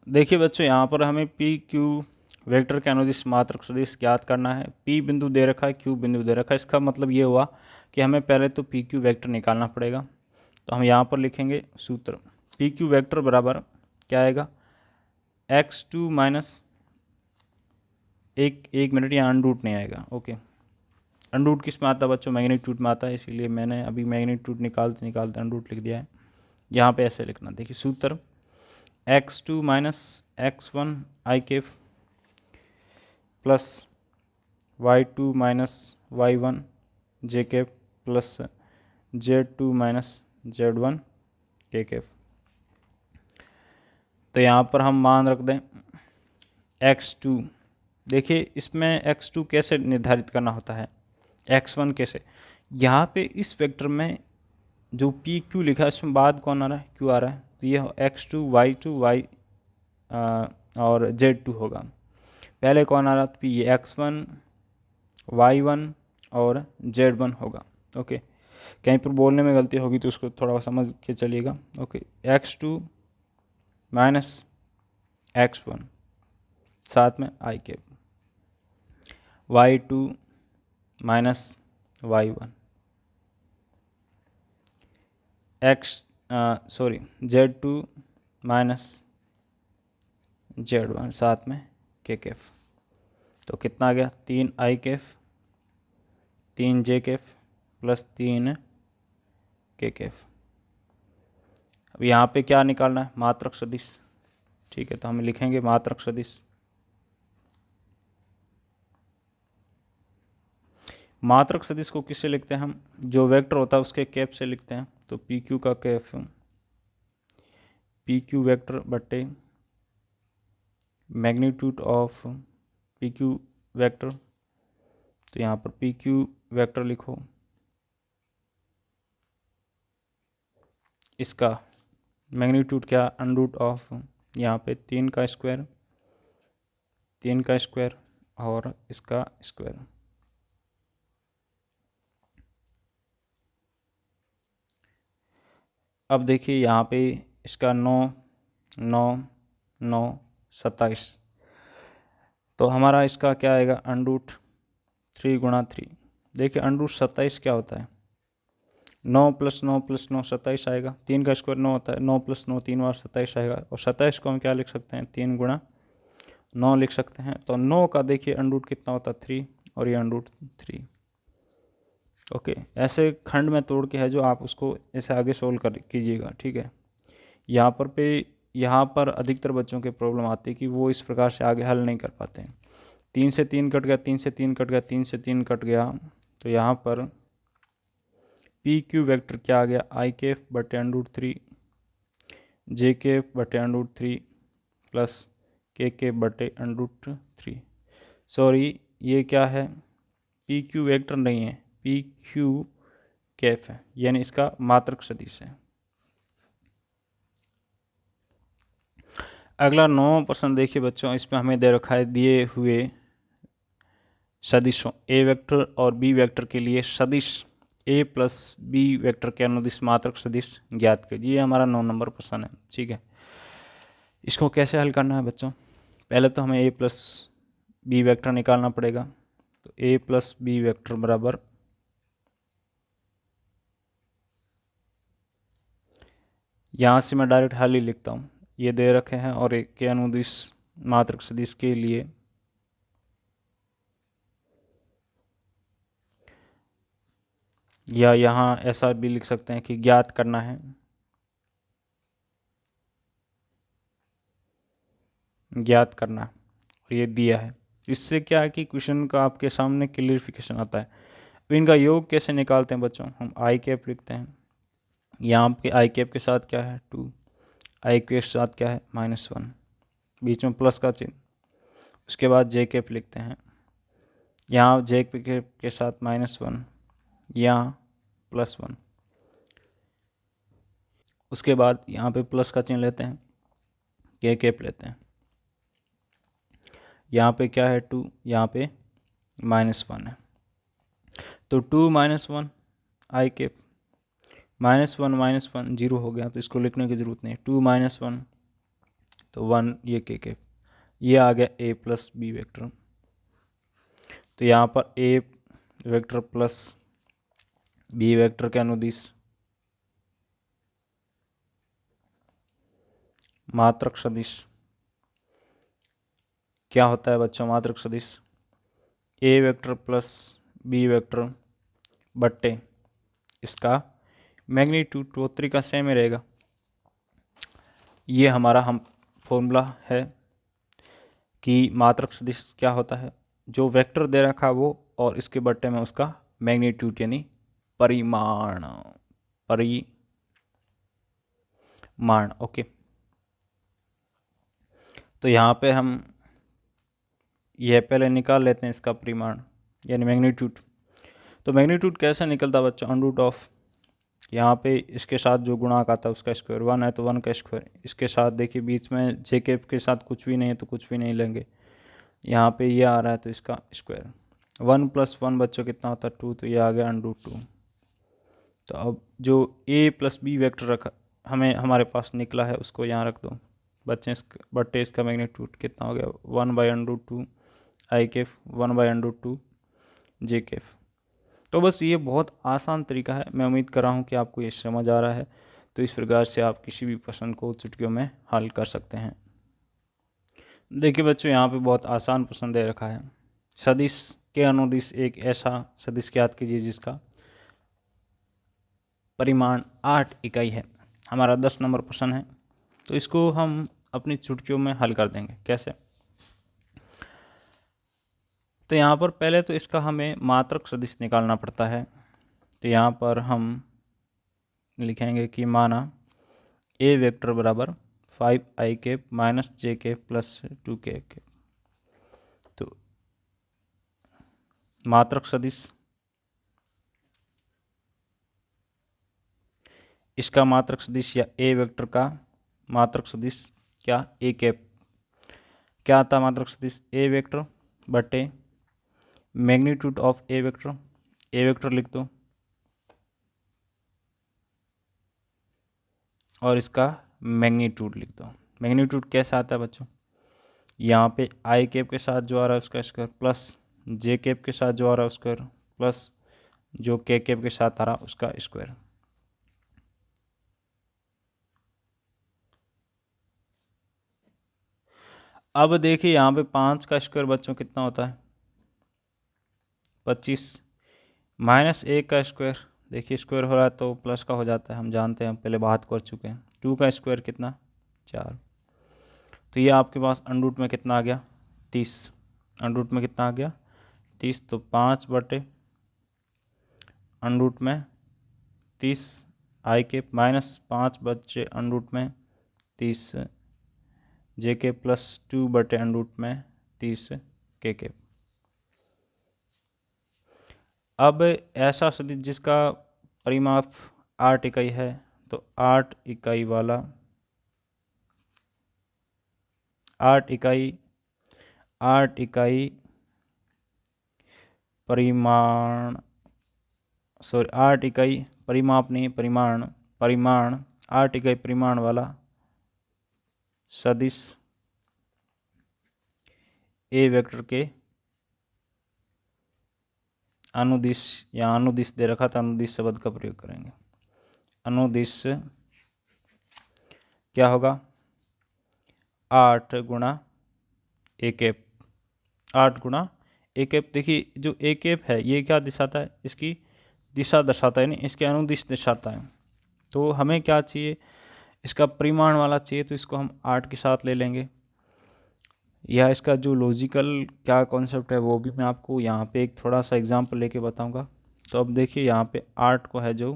देखिए बच्चों यहाँ पर हमें पी क्यू वेक्टर के अनुदिश मात्रक सदिश ज्ञात करना है। पी बिंदु दे रखा है, क्यू बिंदु दे रखा है, इसका मतलब ये हुआ कि हमें पहले तो पी क्यू वेक्टर निकालना पड़ेगा। तो हम यहाँ पर लिखेंगे सूत्र, पी क्यू वेक्टर बराबर क्या आएगा, x2 माइनस एक मिनट, यहाँ अनरूट नहीं आएगा, ओके। अनरूट किस में आता है बच्चों, मैग्नीट्यूड में आता है, इसीलिए मैंने अभी मैग्नीट्यूड निकालते निकालते अनरूट लिख दिया है। यहाँ पे ऐसे लिखना, देखिए सूत्र x2 minus x1 I cap plus y2 minus y1 J cap plus z2 minus z1 K Kaif. तो यहाँ पर हम मान रख दें x2। देखिए इसमें x2 कैसे निर्धारित करना होता है, x1 कैसे, यहाँ पे इस वेक्टर में जो पी क्यू लिखा है इसमें बाद कौन आ रहा है, क्यू आ रहा है, तो ये x2 y2 y और z2 होगा। पहले कौन आ रहा था, ये x1 y1 और z1 होगा। ओके, कहीं पर बोलने में गलती होगी तो उसको थोड़ा समझ के चलिएगा। ओके, x2 माइनस x1 साथ में आई cap, y2 minus y1 z2 minus z1 साथ में के कैफ। तो कितना आ गया, 3 आई कैफ 3 जे कैफ प्लस 3 के कैफ। अब यहाँ पे क्या निकालना है, मात्रक सदिश, ठीक है। तो हम लिखेंगे मात्रक सदिश, मात्रक सदिश को किससे लिखते हैं हम, जो वेक्टर होता है उसके कैप से लिखते हैं। तो पी क्यू का कैप पी क्यू वेक्टर बटे magnitude of P Q vector. तो यहाँ पर पी क्यू वेक्टर लिखो, इसका मैग्नीट्यूड क्या, अंडरूट ऑफ यहाँ पे 3 का स्क्वायर और इसका स्क्वायर। अब देखिए यहाँ पे इसका 9 9 9 27, तो हमारा इसका क्या आएगा अंडरूट 3 गुणा 3। देखिए अंडरूट 27 क्या होता है 9 + 9 + 9 27 आएगा। 3 का स्क्वायर 9 होता है, 9 + 9 3 बार 27 आएगा। और 27 को हम क्या लिख सकते हैं 3 गुणा 9 लिख सकते हैं। तो 9 का देखिए अंडरूट कितना होता है 3 और ये अंडरूट 3। ओके, ऐसे खंड में तोड़ के है जो आप उसको ऐसे आगे सोल्व कर कीजिएगा। ठीक है, यहाँ पर अधिकतर बच्चों के प्रॉब्लम आती है कि वो इस प्रकार से आगे हल नहीं कर पाते हैं। 3 से 3 कट गया, 3 से 3 कट गया, 3 से 3 कट गया, तो यहाँ पर पी क्यू वेक्टर क्या आ गया आई केफ बटे √3 जे केफ बटे √3 प्लस के बटे √3। सॉरी, ये क्या है पी क्यू वेक्टर नहीं है, पी क्यू कैफ है, यानी इसका मात्रक सदिश है। अगला 9% देखिए बच्चों, इसमें हमें दे रखा है दिए हुए सदिशों ए वेक्टर और बी वेक्टर के लिए सदिश ए प्लस बी वेक्टर के अनुदिश मात्रक सदिश ज्ञात कीजिए। ये हमारा 9 नंबर प्रश्न है। ठीक है, इसको कैसे हल करना है बच्चों, पहले तो हमें ए प्लस बी वेक्टर निकालना पड़ेगा। तो ए प्लस बी वेक्टर बराबर यहाँ से मैं डायरेक्ट हल ही लिखता हूँ, ये दे रखे हैं और एक के अनुदिश मात्रक सदिश के लिए या यहाँ ऐसा भी लिख सकते हैं कि ज्ञात करना है, ज्ञात करना, और ये दिया है। इससे क्या है कि क्वेश्चन का आपके सामने क्लियरिफिकेशन आता है। अब इनका योग कैसे निकालते हैं बच्चों, हम आई कैप लिखते हैं, यहाँ पे आई कैप के साथ क्या है 2, आई के साथ क्या है -1, बीच में प्लस का चिन्ह, उसके बाद जे कैप लिखते हैं, यहाँ जे कैप के साथ -1, यहाँ +1, उसके बाद यहाँ पे प्लस का चिन्ह लेते हैं, के कैप लेते हैं, यहाँ पे क्या है 2, यहाँ पे -1 है, तो 2 - 1 आई कैप, -1 -1 0 हो गया, तो इसको लिखने की ज़रूरत नहीं है। 2 - 1 तो 1, ये के कैप, ये आ गया ए प्लस बी वेक्टर। तो यहाँ पर A vector plus B vector के अनुदिश मात्रक सदिश क्या होता है बच्चों, मात्रक सदिश A vector plus B vector बट्टे इसका मैग्नीट्यूड, तो तरीका सेम ही रहेगा। ये हमारा हम फॉर्मूला है कि मात्रक सदिश क्या होता है, जो वेक्टर दे रखा वो और इसके बट्टे में उसका मैग्नीट्यूड यानी परिमाण, परिमाण। ओके, तो यहाँ पे हम यह पहले निकाल लेते हैं इसका परिमाण यानी मैग्नीट्यूड। तो मैग्नीट्यूड कैसे निकलता बच्चों, अंडरूट ऑफ, यहाँ पे इसके साथ जो गुणाक आता है उसका स्क्वायर, 1 है तो 1 का स्क्वायर, इसके साथ देखिए बीच में जे के साथ कुछ भी नहीं है तो कुछ भी नहीं लेंगे, यहाँ पे ये आ रहा है तो इसका स्क्वायर, 1 + 1 बच्चों कितना होता है 2, तो ये आ गया √2। तो अब जो ए प्लस बी वेक्टर रखा हमें हमारे पास निकला है उसको यहाँ रख दो बच्चे, बट्टे इसका मैग्नीट्यूड कितना हो गया 1/√2 आई कैफ, 1/√2 जे कैफ। तो बस ये बहुत आसान तरीका है, मैं उम्मीद कर रहा हूँ कि आपको ये समझ आ रहा है। तो इस प्रकार से आप किसी भी प्रश्न को चुटकियों में हल कर सकते हैं। देखिए बच्चों, यहाँ पे बहुत आसान प्रश्न दे रखा है, सदिश के अनुदिश एक ऐसा सदिश ज्ञात कीजिए जिसका परिमाण 8 इकाई है। हमारा 10 नंबर प्रश्न है, तो इसको हम अपनी चुटकियों में हल कर देंगे। कैसे, तो यहाँ पर पहले तो इसका हमें मात्रक सदिश निकालना पड़ता है। तो यहाँ पर हम लिखेंगे कि माना ए वेक्टर बराबर 5i cap -j cap plus 2k cap. तो मात्रक सदिश, इसका मात्रक सदिश या ए वेक्टर का मात्रक सदिश क्या ए कैप, क्या आता है मात्रक सदिश ए वेक्टर बटे magnitude of A vector, A vector लिख दो और इसका मैग्नीट्यूड लिख दो। मैग्नीट्यूड कैसे आता है बच्चों, यहाँ पे आई कैप के साथ जो आ रहा है उसका स्क्वायर प्लस जे कैप के साथ जो आ रहा है उसका प्लस जो के कैप के साथ आ रहा है उसका स्क्वायर। अब देखिए यहाँ पे 5 का स्क्वायर बच्चों कितना होता है 25, माइनस 1 का स्क्वायर, देखिए स्क्वायर हो रहा है तो प्लस का हो जाता है, हम जानते हैं, पहले बात कर चुके हैं। 2 का स्क्वायर कितना 4, तो ये आपके पास अंडर रूट में कितना आ गया 30, अंडर रूट में कितना आ गया 30, तो 5 बटे अंडर रूट में 30 आई के माइनस 5 बचे अंडर रूट में 30 जे के प्लस 2 बटे अंडर रूट में 30 के। अब ऐसा सदिश जिसका परिमाप 8 इकाई है, तो 8 इकाई वाला 8 इकाई परिमाण, सॉरी 8 इकाई परिमाप नहीं परिमाण 8 इकाई परिमाण वाला सदिश ए वेक्टर के अनुदिश, या अनुदिश दे रखा था, अनुदिश शब्द का प्रयोग करेंगे। अनुदिश क्या होगा 8 गुणा ए कैप, 8 गुणा ए कैप। देखिए जो ए कैप है ये क्या दिखाता है, इसकी दिशा दर्शाता है, नहीं इसके अनुदिश दर्शाता है। तो हमें क्या चाहिए, इसका परिमाण वाला चाहिए, तो इसको हम 8 के साथ ले लेंगे। या इसका जो लॉजिकल क्या कॉन्सेप्ट है वो भी मैं आपको यहाँ पे एक थोड़ा सा एग्जांपल लेके बताऊंगा। तो अब देखिए यहाँ पे 8 को है जो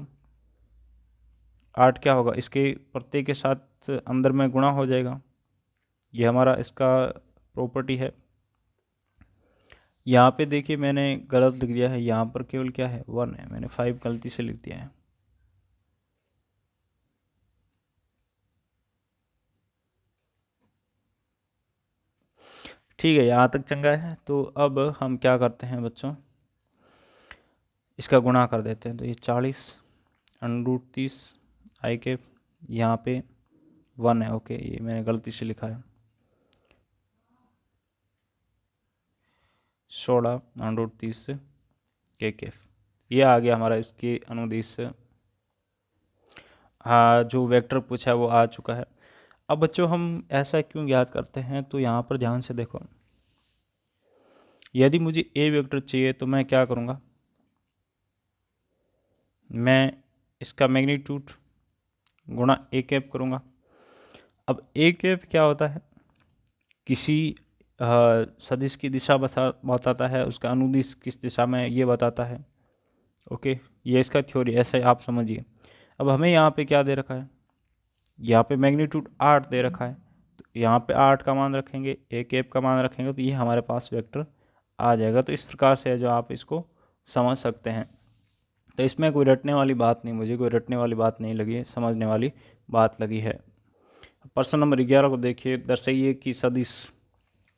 8 क्या होगा, इसके प्रत्येक के साथ अंदर में गुणा हो जाएगा, ये हमारा इसका प्रॉपर्टी है। यहाँ पे देखिए मैंने गलत लिख दिया है, यहाँ पर केवल क्या है 1 है, मैंने 5 गलती से लिख दिया है। ठीक है, यहाँ तक चंगा है। तो अब हम क्या करते हैं बच्चों, इसका गुणा कर देते हैं। तो ये 40 अंडर रूट 30 आई के, यहाँ पे 1 है, ओके ये मैंने गलती से लिखा है 16 अंडर रूट 30 के, ये आ गया हमारा इसके अनुदिश। हाँ जो वेक्टर पूछा है वो आ चुका है। अब बच्चों हम ऐसा क्यों याद करते हैं, तो यहाँ पर ध्यान से देखो, यदि मुझे ए वेक्टर चाहिए तो मैं क्या करूँगा, मैं इसका मैग्नीट्यूड गुणा ए कैप करूँगा। अब ए कैप क्या होता है, किसी सदिश की दिशा बताता है, उसका अनुदिश किस दिशा में ये बताता है। ओके ये इसका थ्योरी, ऐसा ही आप समझिए। अब हमें यहाँ पे क्या दे रखा है, यहाँ पे मैग्नीट्यूड 8 दे रखा है, तो यहाँ पे 8 का मान रखेंगे, ए कैप का मान रखेंगे, तो ये हमारे पास वेक्टर आ जाएगा। तो इस प्रकार से है जो आप इसको समझ सकते हैं। तो इसमें कोई रटने वाली बात नहीं, मुझे कोई रटने वाली बात नहीं लगी है, समझने वाली बात लगी है। प्रश्न नंबर 11 को देखिए, दर्शाइए कि सदिश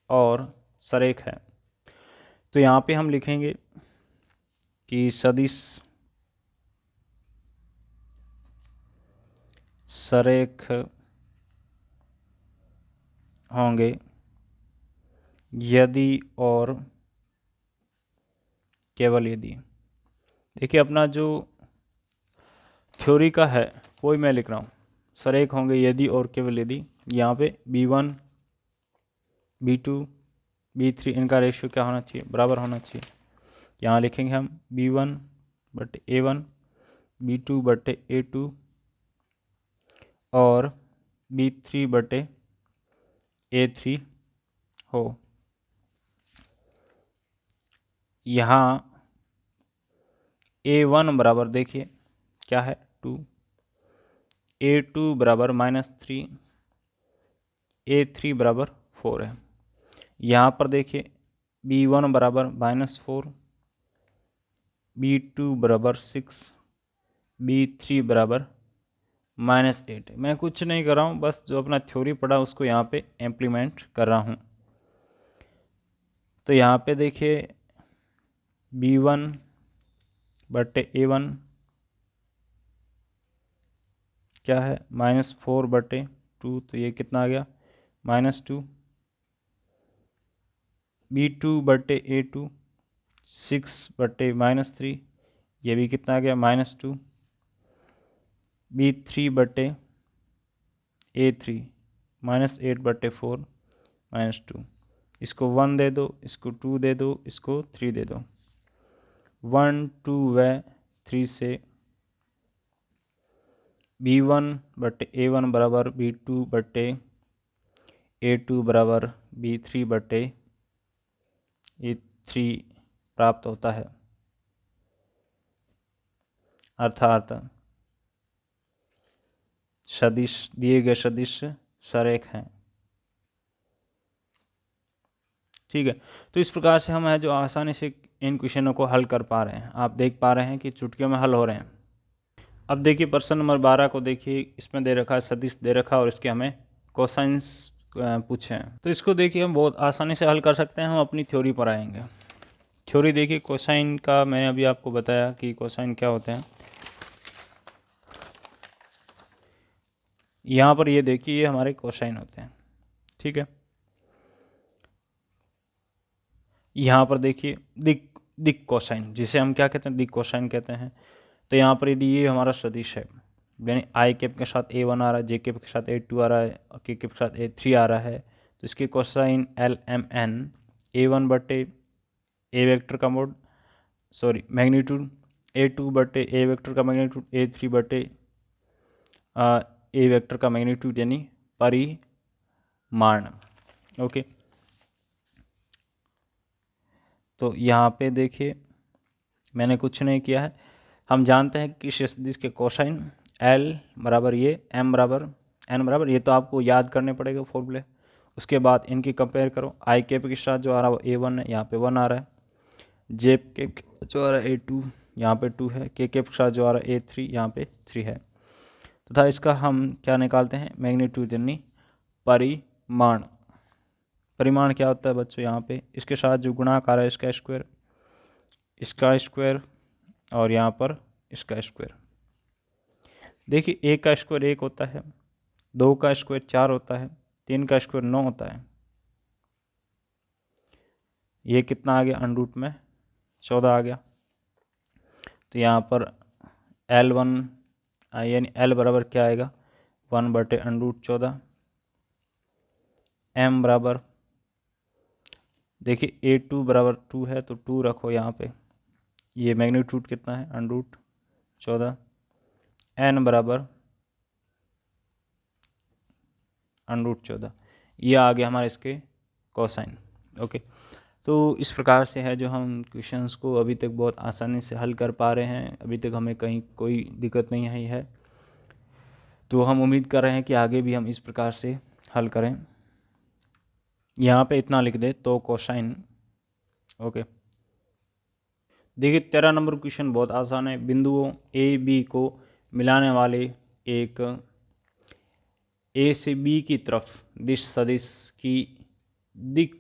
और सरेख है। तो यहाँ पे हम लिखेंगे कि सदिश सरेख होंगे यदि और केवल यदि। देखिए अपना जो थ्योरी का है वही मैं लिख रहा हूँ, सरेख होंगे यदि और केवल यदि। यहाँ पे B1 B2 B3 इनका रेशियो क्या होना चाहिए, बराबर होना चाहिए। यहाँ लिखेंगे हम B1 बटे A1 B2 बटे A2 और B3 बटे A3 हो। यहाँ A1 बराबर देखिए क्या है 2, A2 बराबर -3, A3 बराबर 4 है। यहाँ पर देखिए B1 बराबर -4, B2 बराबर 6, B3 बराबर -8। मैं कुछ नहीं कर रहा हूँ, बस जो अपना थ्योरी पढ़ा उसको यहाँ पे इम्प्लीमेंट कर रहा हूँ। तो यहाँ पे देखिए B1 बटे A1 क्या है -4/2, तो ये कितना आ गया -2। B2/A2 6/-3, ये भी कितना आ गया -2। B3/A3 -8/4 -2। इसको 1 दे दो, इसको 2 दे दो, इसको 3 दे दो। 1 2 व 3 से B1/A1 बराबर B2/A2 बराबर B3/A3 प्राप्त होता है, अर्थात सदिश दिए गए सदिश सरेख हैं। ठीक है, तो इस प्रकार से हम है जो आसानी से इन क्वेश्चनों को हल कर पा रहे हैं। आप देख पा रहे हैं कि चुटकियों में हल हो रहे हैं। अब देखिए प्रश्न नंबर 12 को देखिए, इसमें दे रखा है सदिश दे रखा है और इसके हमें कोसाइंस पूछे हैं। तो इसको देखिए हम बहुत आसानी से हल कर सकते हैं। हम अपनी थ्योरी पर आएंगे। थ्योरी देखिए कोसाइन का मैंने अभी आपको बताया कि कोसाइन क्या होते हैं। यहाँ पर ये देखिए ये हमारे कोसाइन होते हैं। ठीक है, यहाँ पर देखिए दिक कोसाइन, जिसे हम क्या कहते हैं दिक कोसाइन कहते हैं। तो यहाँ पर यदि ये हमारा सदिश है, यानी आई कैप के साथ A1 आ रहा है, जे कैप के साथ A2 आ रहा है और के कैप के साथ A3 आ रहा है, तो इसके कोसाइन LMN A1/A वेक्टर का मोड मैग्नीट्यूड, A2/A वेक्टर का मैग्नीट्यूड, A3/A वेक्टर का मैग्नीट्यूड यानी परिमाण। ओके, तो यहाँ पे देखिए मैंने कुछ नहीं किया है। हम जानते हैं कि सदिश के कोसाइन L बराबर ये M बराबर N बराबर, ये तो आपको याद करने पड़ेगा फॉर्मूले। उसके बाद इनकी कंपेयर करो। आई कैप के साथ जो आ रहा है वो A1 है, यहाँ पे 1 आ रहा है। जे के जो आ रहा है A2, यहाँ पे 2 है। के कैप के साथ जो आ रहा है A3, यहाँ पे 3 है। तथा इसका हम क्या निकालते हैं मैग्नीट्यूड यानी परिमाण। परिमाण क्या होता है बच्चों, यहाँ पे इसके साथ जो गुणाकार आ रहा है इसका स्क्वायर और यहाँ पर इसका स्क्वायर। देखिए 1 का स्क्वायर 1 होता है, 2 का स्क्वायर 4 होता है, 3 का स्क्वायर 9 होता है। ये कितना आ गया अंडरूट में 14 आ गया। तो यहाँ पर L1 यानी L बराबर क्या आएगा 1/√14। M बराबर देखिए A2 बराबर 2 है तो 2 रखो यहाँ पे। ये मैग्नीट्यूड कितना है √14। N बराबर √14। ये आ गया हमारे इसके कोसाइन। ओके, तो इस प्रकार से है जो हम क्वेश्चंस को अभी तक बहुत आसानी से हल कर पा रहे हैं। अभी तक हमें कहीं कोई दिक्कत नहीं आई है। तो हम उम्मीद कर रहे हैं कि आगे भी हम इस प्रकार से हल करें। यहाँ पे इतना लिख दे तो कोसाइन। ओके, देखिए 13 नंबर क्वेश्चन बहुत आसान है। बिंदुओं ए बी को मिलाने वाले एक ए से बी की तरफ दिश सदिश की दिक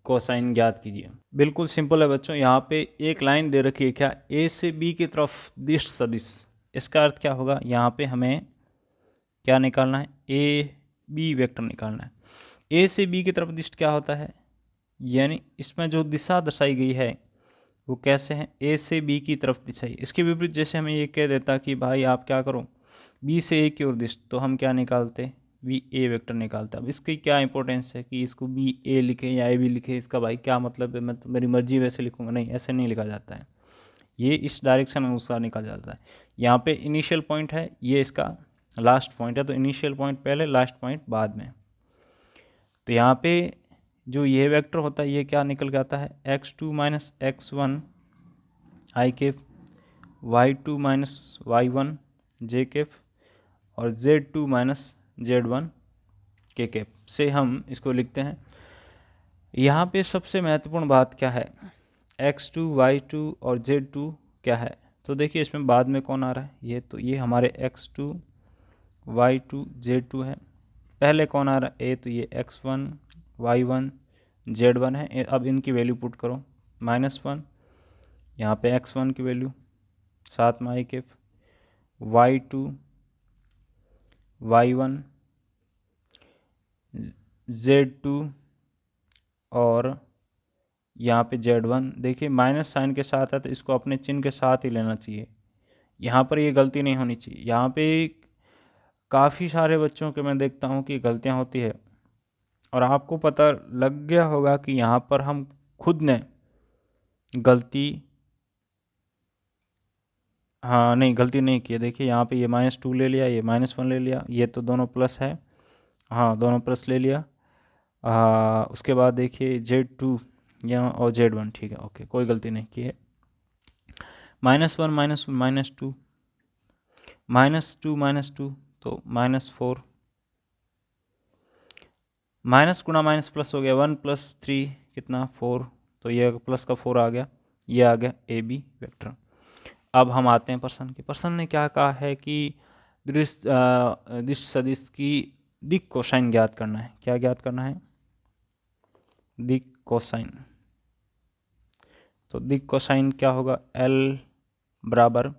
कोसाइन ज्ञात कीजिए। बिल्कुल सिंपल है बच्चों, यहाँ पे एक लाइन दे रखी है क्या ए से बी की तरफ दिश सदिश। इसका अर्थ क्या होगा, यहाँ पे हमें क्या निकालना है ए बी वेक्टर निकालना है। ए से बी की तरफ दिश क्या होता है, यानी इसमें जो दिशा दर्शाई गई है वो कैसे है ए से बी की तरफ दिशाई। इसके विपरीत जैसे हमें ये कह देता कि भाई आप क्या करो बी से ए की ओर दिश, तो हम क्या निकालते बी ए वेक्टर निकालते। अब इसकी क्या इंपॉर्टेंस है कि इसको बी ए लिखे या ए बी लिखे, इसका भाई क्या मतलब है, मैं तो मेरी मर्जी वैसे लिखूंगा, नहीं ऐसे नहीं लिखा जाता है। ये इस डायरेक्शन अनुसार निकाला जाता है। यहाँ पे इनिशियल पॉइंट है, ये इसका लास्ट पॉइंट है, तो इनिशियल पॉइंट पहले लास्ट पॉइंट बाद में। तो यहाँ पे जो ये वेक्टर होता है ये क्या निकल के आता है x2 माइनस x1 आई कैप, y2 माइनस y1 जे कैप और z2 माइनस z1 के कैप से हम इसको लिखते हैं। यहाँ पे सबसे महत्वपूर्ण बात क्या है, x2 y2 और z2 क्या है। तो देखिए इसमें बाद में कौन आ रहा है, ये तो ये हमारे x2 y2 z2 है। पहले कौन आ रहा है ए, तो ये x1 y1 z1 है। अब इनकी वैल्यू पुट करो -1, यहाँ पे x1 की वैल्यू साथ में आई कैप, y2 y1 z2 और यहाँ पे z1। देखिए माइनस साइन के साथ है तो इसको अपने चिन्ह के साथ ही लेना चाहिए, यहाँ पर ये गलती नहीं होनी चाहिए। यहाँ पे काफ़ी सारे बच्चों के मैं देखता हूँ कि गलतियाँ होती है, और आपको पता लग गया होगा कि यहाँ पर हम खुद ने गलती, हाँ नहीं गलती नहीं की है। देखिए यहाँ पे ये -2 ले लिया, ये -1 ले लिया, ये तो दोनों प्लस है, हाँ दोनों प्लस ले लिया। उसके बाद देखिए Z2 यहाँ और Z1, ठीक है ओके, कोई गलती नहीं की है। -1 -2 -2 तो -4, माइनस गुणा माइनस प्लस हो गया, 1 + 3 कितना 4, तो ये प्लस का 4 आ गया, ये आ गया ए बी वेक्टर। अब हम आते हैं प्रश्न के। प्रश्न ने क्या कहा है कि दृश्य सदिश की दिक् कोसाइन ज्ञात करना है। क्या ज्ञात करना है? दिक् कोसाइन। तो दिक् कोसाइन क्या होगा? L बराबर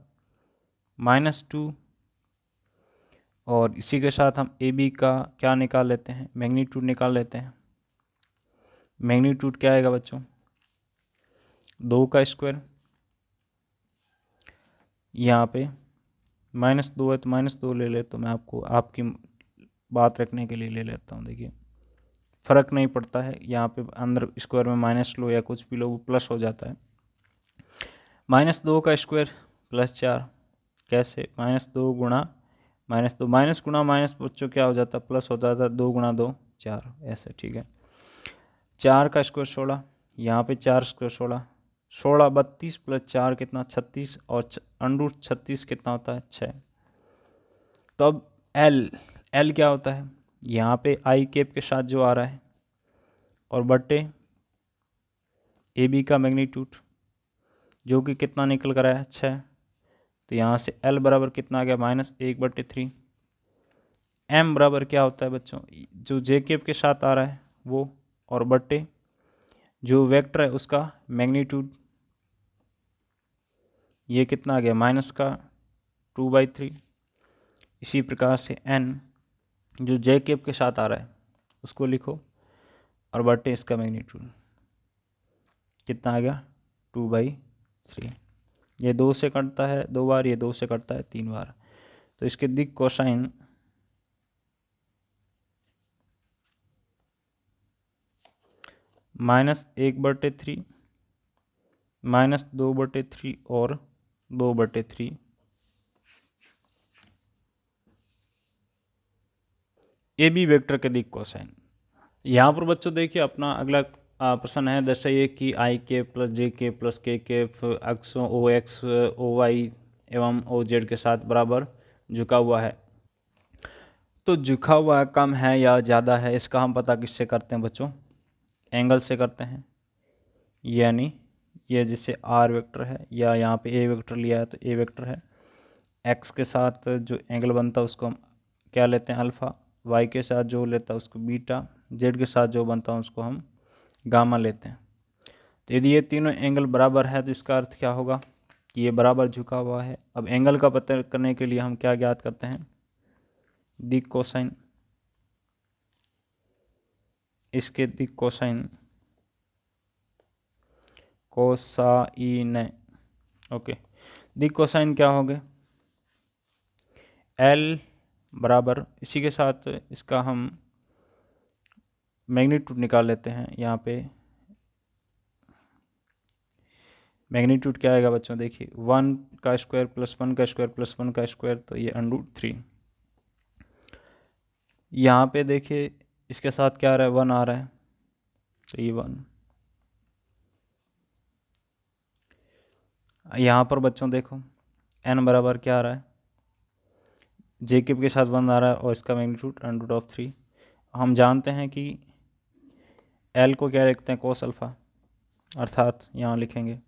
-2, और इसी के साथ हम ए बी का क्या निकाल लेते हैं? मैग्नीट्यूड निकाल लेते हैं। मैग्नीट्यूड क्या आएगा बच्चों? 2 का स्क्वायर, यहाँ पे -2 है तो -2 ले ले, तो मैं आपको आपकी बात रखने के लिए ले लेता हूँ। देखिए फ़र्क नहीं पड़ता है, यहाँ पे अंदर स्क्वायर में माइनस लो या कुछ भी लो, वो प्लस हो जाता है। -2 का स्क्वायर +4, कैसे? -2 गुणा -2, माइनस गुणा माइनस बच्चों क्या हो जाता है? प्लस हो जाता है, 2 गुणा 2 4, ऐसे, ठीक है। 4 का स्क्वायर 16, यहाँ पे 4 स्क्वायर 16, 16 32 + 4 कितना? 36, और √36 कितना होता है? 6। तो अब एल क्या होता है? यहाँ पे आई कैप के साथ जो आ रहा है, और बट्टे ए बी का मैग्नीट्यूड जो कि कितना निकल कर आया? 6। तो यहाँ से एल बराबर कितना आ गया? -1/3। एम बराबर क्या होता है बच्चों? जो जे कैप के साथ आ रहा है वो, और बट्टे जो वेक्टर है उसका मैग्नीट्यूड, ये कितना आ गया? -2/3। इसी प्रकार से एन जो जे कैप के साथ आ रहा है उसको लिखो, और बटे इसका मैग्नीट्यूड कितना आ गया? 2/3। ये 2 से कटता है 2 बार, ये 2 से कटता है 3 बार। तो इसके दिक् कोसाइन -1/3, -2/3 और 2/3। ए बी वेक्टर के दिक् कोसाइन। यहाँ पर बच्चों देखिए अपना अगला प्रश्न है, दर्शाइए कि आई के प्लस जे के प्लस के अक्षों ओ एक्स ओ वाई एवं ओ जेड के साथ बराबर झुका हुआ है। तो झुका हुआ कम है या ज़्यादा है, इसका हम पता किससे करते हैं बच्चों? एंगल से करते हैं। यानी ये जैसे आर वेक्टर है, या यहाँ पे ए वेक्टर लिया है तो ए वेक्टर है, एक्स के साथ जो एंगल बनता है उसको हम क्या लेते हैं? अल्फ़ा। वाई के साथ जो लेता है उसको बीटा, जेड के साथ जो बनता है उसको हम गामा लेते हैं। तो यदि ये तीनों एंगल बराबर है तो इसका अर्थ क्या होगा? कि ये बराबर झुका हुआ है। अब एंगल का पता करने के लिए हम क्या ज्ञात करते हैं? दिक् कोसाइन। इसके दिक् कोसाइन कोसाइन, ओके। दिक् कोसाइन क्या हो गए? एल बराबर, इसी के साथ इसका हम मैग्नीट्यूड निकाल लेते हैं। यहाँ पे मैग्नीट्यूड क्या आएगा बच्चों? देखिए 1 का स्क्वायर + 1 का स्क्वायर + 1 का स्क्वायर, तो ये √3। यहाँ पे देखिए इसके साथ क्या आ रहा है? 1 आ रहा है, तो ये 1। यहाँ पर बच्चों देखो n बराबर क्या आ रहा है? जे क्यूब के साथ 1 आ रहा है, और इसका मैग्नीट्यूड √3। हम जानते हैं कि l को क्या लिखते हैं? कोस अल्फ़ा, अर्थात यहाँ लिखेंगे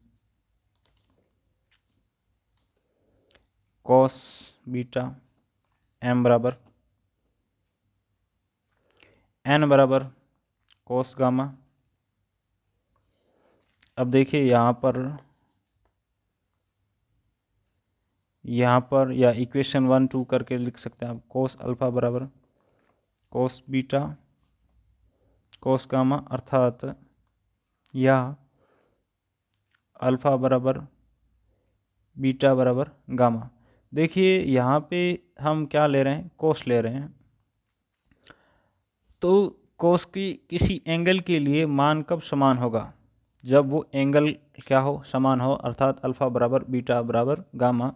कोस बीटा, m बराबर n बराबर कोस गामा। अब देखिए यहाँ पर यहाँ पर या इक्वेशन 1 2 करके लिख सकते हैं आप, कोस अल्फा बराबर कोस बीटा कोस गामा, अर्थात या अल्फा बराबर बीटा बराबर गामा। देखिए यहाँ पे हम क्या ले रहे हैं, कोस ले रहे हैं, तो कोस की किसी एंगल के लिए मान कब समान होगा, जब वो एंगल क्या हो, समान हो, अर्थात अल्फा बराबर बीटा बराबर गामा,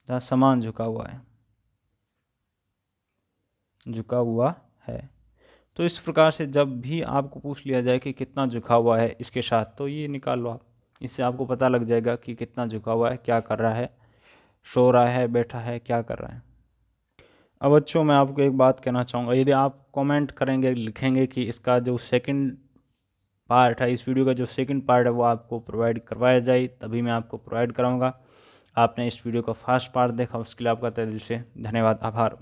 जहाँ समान झुका हुआ है, झुका हुआ है। तो इस प्रकार से जब भी आपको पूछ लिया जाए कि कितना झुका हुआ है इसके साथ, तो ये निकाल लो आप, इससे आपको पता लग जाएगा कि कितना झुका हुआ है, क्या कर रहा है, सो रहा है, बैठा है, क्या कर रहा है। अब बच्चों मैं आपको एक बात कहना चाहूँगा, यदि आप कमेंट करेंगे, लिखेंगे कि इसका जो सेकंड पार्ट है, इस वीडियो का जो सेकंड पार्ट है वो आपको प्रोवाइड करवाया जाए, तभी मैं आपको प्रोवाइड कराऊंगा। आपने इस वीडियो का फर्स्ट पार्ट देखा, उसके लिए आपका तहे दिल से धन्यवाद, आभार।